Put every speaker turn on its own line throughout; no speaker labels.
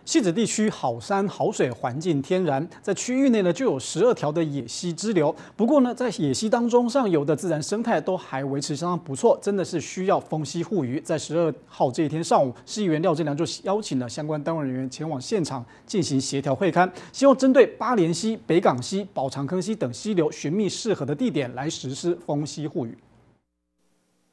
汐止地区好山好水，环境天然，在区域内呢就有12条的野溪支流。不过呢，在野溪当中，上游的自然生态都还维持相当不错，真的是需要风溪护渔。在12号这一天上午，市议员廖振良就邀请了相关单位人员前往现场进行协调会勘，希望针对八连溪、北港溪、宝长坑溪等溪流，寻觅适合的地点来实施风溪护渔。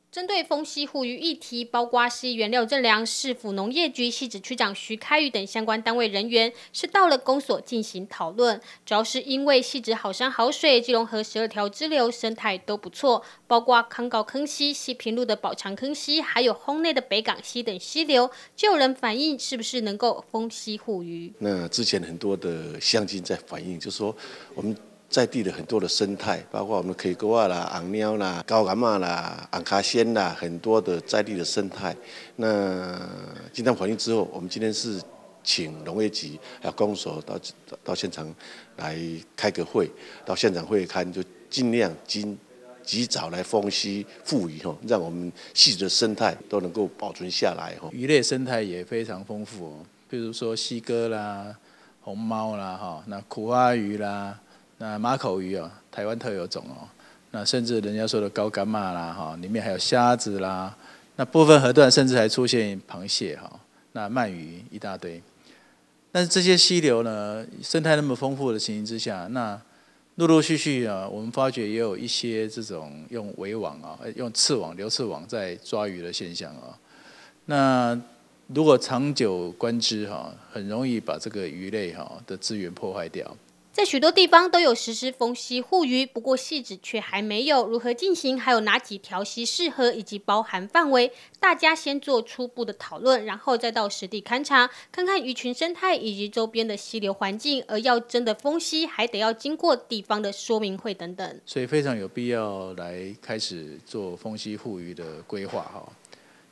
针对风溪护渔议题，包括市议员廖振良、市府农业局汐止区长徐开宇等相关单位人员是到了公所进行讨论。主要是因为汐止好山好水，基隆河12条支流生态都不错，包括康高坑溪、西平路的宝长坑溪，还有烘内的北港溪等溪流，就有人反映是不是能够风溪护渔。
那之前很多的乡亲在反映，就是说我们在地的很多的生态，包括我们K沟啊啦、红鸟啦、高蛤蟆啦、红卡仙啦，很多的在地的生态。那经他反映之后，我们今天是请农业局还有公所到现场来开个会，到现场会勘，就尽量及早来风溪护渔，让我们汐止的生态都能够保存下来。
鱼类生态也非常丰富哦，比如说溪哥啦、红猫啦、那苦花鱼啦。那马口鱼哦，台湾特有种哦。那甚至人家说的高干妈啦，里面还有虾子啦。那部分河段甚至还出现螃蟹哈，那鳗鱼一大堆。但是这些溪流呢，生态那么丰富的情形之下，那陆陆续续啊，我们发觉也有一些这种用围网啊，用流刺网在抓鱼的现象啊。那如果长久观之哈，很容易把这个鱼类哈的资源破坏掉。
在许多地方都有实施风溪护渔，不过汐止却还没有。如何进行，还有哪几条溪适合，以及包含范围，大家先做初步的讨论，然后再到实地勘察，看看鱼群生态以及周边的溪流环境。而要真的风溪，还得要经过地方的说明会等等。
所以非常有必要来开始做风溪护渔的规划哈。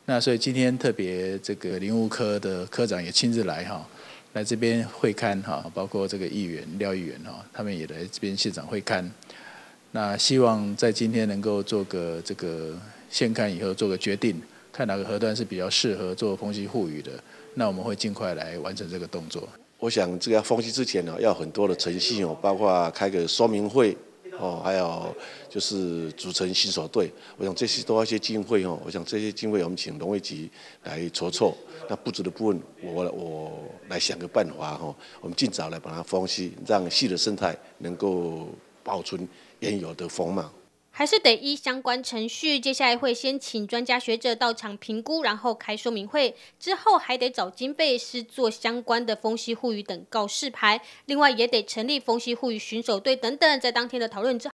那所以今天特别这个林务科的科长也亲自来哈。来这边会勘哈，包括这个议员廖议员哈，他们也来这边现场会勘。那希望在今天能够做个这个现勘以后做个决定，看哪个河段是比较适合做风溪护渔的，那我们会尽快来完成这个动作。
我想这个风溪之前要很多的程序包括开个说明会还有就是组成新手队，我想这些都要一些经费我想这些经费我们请农业局来筹措。那布置的部分，我来想个办法我们尽早来把它风溪，让溪的生态能够保存原有的风貌。
还是得依相关程序，接下来会先请专家学者到场评估，然后开说明会，之后还得找经费施作相关的风溪护渔等告示牌，另外也得成立风溪护渔巡守队等等，在当天的讨论之后。